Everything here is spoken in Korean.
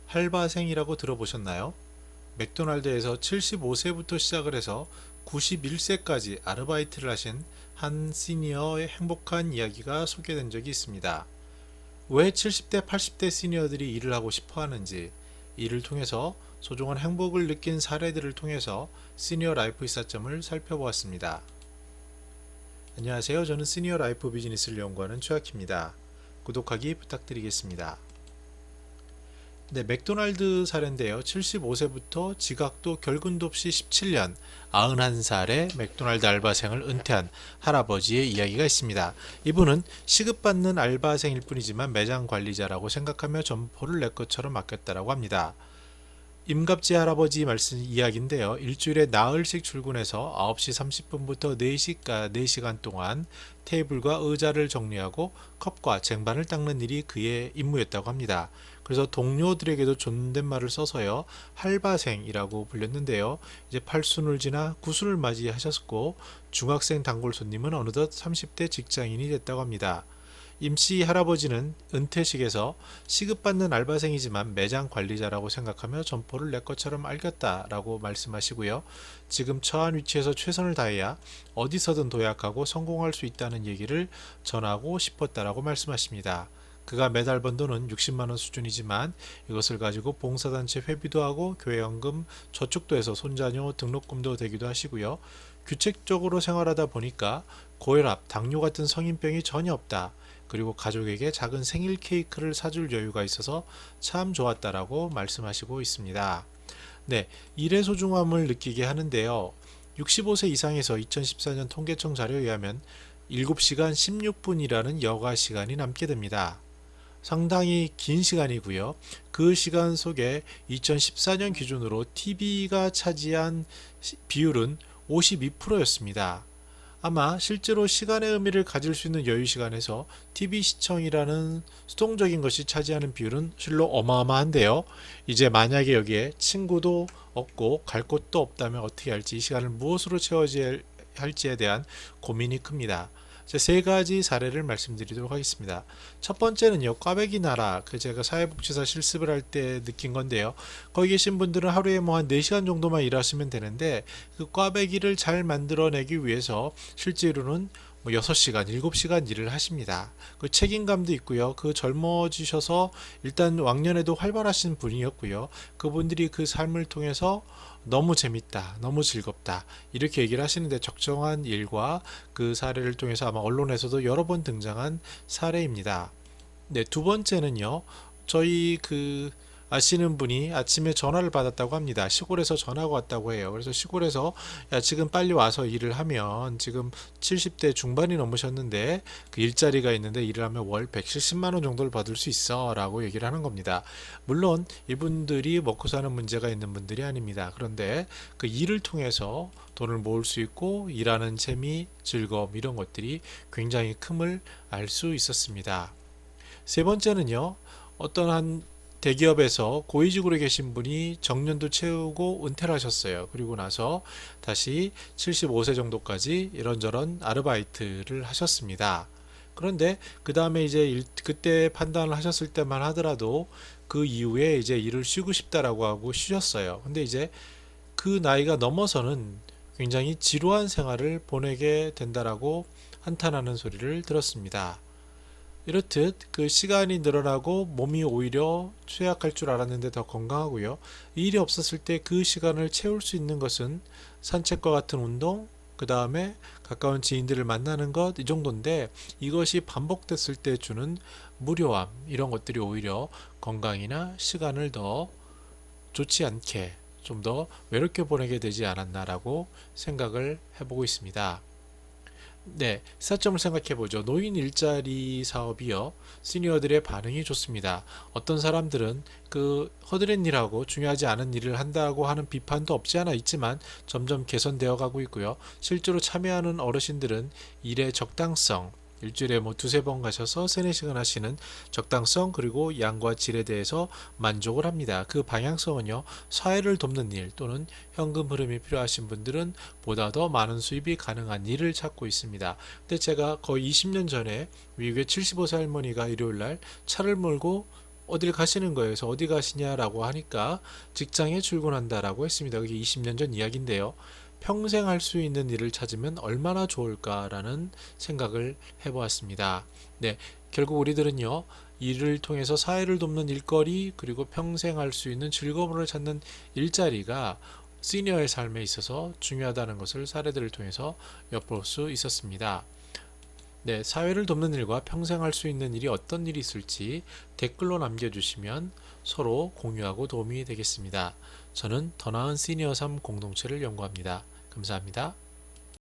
할바생이라고 들어보셨나요? 맥도날드에서 75세부터 시작을 해서 91세까지 아르바이트를 하신 한 시니어의 행복한 이야기가 소개된 적이 있습니다. 왜 70대, 80대 시니어들이 일을 하고 싶어 하는지, 이를 통해서 소중한 행복을 느낀 사례들을 통해서 시니어 라이프 이사점을 살펴보았습니다. 안녕하세요. 저는 시니어 라이프 비즈니스를 연구하는 최학희입니다. 구독하기 부탁드리겠습니다. 네, 맥도날드 사례인데요. 75세부터 지각도 결근도 없이 17년, 91살의 맥도날드 알바생을 은퇴한 할아버지의 이야기가 있습니다. 이분은 시급받는 알바생일 뿐이지만 매장 관리자라고 생각하며 점포를 내 것처럼 맡겼다고 합니다. 임갑지 할아버지 말씀 이야기인데요. 일주일에 나흘씩 출근해서 9시 30분부터 4시간 동안 테이블과 의자를 정리하고 컵과 쟁반을 닦는 일이 그의 임무였다고 합니다. 그래서 동료들에게도 존댓말을 써서요. 할바생이라고 불렸는데요. 이제 8순을 지나 9순을 맞이하셨고 중학생 단골 손님은 어느덧 30대 직장인이 됐다고 합니다. 임씨 할아버지는 은퇴식에서 시급받는 알바생이지만 매장 관리자라고 생각하며 점포를 내 것처럼 알겠다라고 말씀하시고요. 지금 처한 위치에서 최선을 다해야 어디서든 도약하고 성공할 수 있다는 얘기를 전하고 싶었다라고 말씀하십니다. 그가 매달 번 돈은 60만원 수준이지만 이것을 가지고 봉사단체 회비도 하고 교회연금 저축도 해서 손자녀 등록금도 되기도 하시고요. 규칙적으로 생활하다 보니까 고혈압, 당뇨 같은 성인병이 전혀 없다. 그리고 가족에게 작은 생일 케이크를 사줄 여유가 있어서 참 좋았다라고 말씀하시고 있습니다. 네, 일의 소중함을 느끼게 하는데요. 65세 이상에서 2014년 통계청 자료에 의하면 7시간 16분이라는 여가 시간이 남게 됩니다. 상당히 긴 시간이고요. 그 시간 속에 2014년 기준으로 TV가 차지한 비율은 52%였습니다. 아마 실제로 시간의 의미를 가질 수 있는 여유 시간에서 TV 시청이라는 수동적인 것이 차지하는 비율은 실로 어마어마한데요. 이제 만약에 여기에 친구도 없고 갈 곳도 없다면 어떻게 할지, 이 시간을 무엇으로 채워야 할지에 대한 고민이 큽니다. 세 가지 사례를 말씀드리도록 하겠습니다. 첫 번째는요, 꽈배기 나라, 제가 사회복지사 실습을 할 때 느낀 건데요. 거기 계신 분들은 하루에 뭐 한 4시간 정도만 일하시면 되는데, 그 꽈배기를 잘 만들어내기 위해서 실제로는 6시간, 7시간 일을 하십니다. 그 책임감도 있고요. 그 젊어지셔서 일단 왕년에도 활발하신 분이었고요. 그분들이 그 삶을 통해서 너무 재밌다, 너무 즐겁다 이렇게 얘기를 하시는데, 적정한 일과 그 사례를 통해서 아마 언론에서도 여러 번 등장한 사례입니다. 네, 두 번째는요. 저희 아시는 분이 아침에 전화를 받았다고 합니다. 시골에서 전화가 왔다고 해요. 그래서 시골에서 야, 지금 빨리 와서 일을 하면 지금 70대 중반이 넘으셨는데 그 일자리가 있는데 일을 하면 월 170만 원 정도를 받을 수 있어 라고 얘기를 하는 겁니다. 물론 이분들이 먹고 사는 문제가 있는 분들이 아닙니다. 그런데 그 일을 통해서 돈을 모을 수 있고 일하는 재미, 즐거움 이런 것들이 굉장히 큼을 알 수 있었습니다. 세 번째는요. 어떤 한 대기업에서 고위직으로 계신 분이 정년도 채우고 은퇴를 하셨어요. 그리고 나서 다시 75세 정도까지 이런저런 아르바이트를 하셨습니다. 그런데 그 다음에 이제 그때 판단을 하셨을 때만 하더라도 그 이후에 이제 일을 쉬고 싶다라고 하고 쉬셨어요. 근데 이제 그 나이가 넘어서는 굉장히 지루한 생활을 보내게 된다라고 한탄하는 소리를 들었습니다. 이렇듯 그 시간이 늘어나고 몸이 오히려 쇠약할 줄 알았는데 더 건강하고요. 일이 없었을 때 그 시간을 채울 수 있는 것은 산책과 같은 운동, 그 다음에 가까운 지인들을 만나는 것, 이 정도인데 이것이 반복됐을 때 주는 무료함, 이런 것들이 오히려 건강이나 시간을 더 좋지 않게 좀 더 외롭게 보내게 되지 않았나라고 생각을 해보고 있습니다. 네, 시사점을 생각해 보죠. 노인 일자리 사업이요. 시니어들의 반응이 좋습니다. 어떤 사람들은 그 허드렛 일하고 중요하지 않은 일을 한다고 하는 비판도 없지 않아 있지만 점점 개선되어 가고 있고요. 실제로 참여하는 어르신들은 일의 적당성, 일주일에 뭐 두세 번 가셔서 세네 시간 하시는 적당성, 그리고 양과 질에 대해서 만족을 합니다. 그 방향성은요, 사회를 돕는 일 또는 현금 흐름이 필요하신 분들은 보다 더 많은 수입이 가능한 일을 찾고 있습니다. 근데 제가 거의 20년 전에 미국의 75세 할머니가 일요일날 차를 몰고 어딜 가시는 거예요. 그래서 어디 가시냐라고 하니까 직장에 출근한다라고 했습니다. 그게 20년 전 이야기인데요. 평생 할 수 있는 일을 찾으면 얼마나 좋을까라는 생각을 해보았습니다. 네, 결국 우리들은요, 일을 통해서 사회를 돕는 일거리, 그리고 평생 할 수 있는 즐거움을 찾는 일자리가 시니어의 삶에 있어서 중요하다는 것을 사례들을 통해서 엿볼 수 있었습니다. 네, 사회를 돕는 일과 평생 할 수 있는 일이 어떤 일이 있을지 댓글로 남겨주시면 서로 공유하고 도움이 되겠습니다. 저는 더 나은 시니어 삶 공동체를 연구합니다. 감사합니다.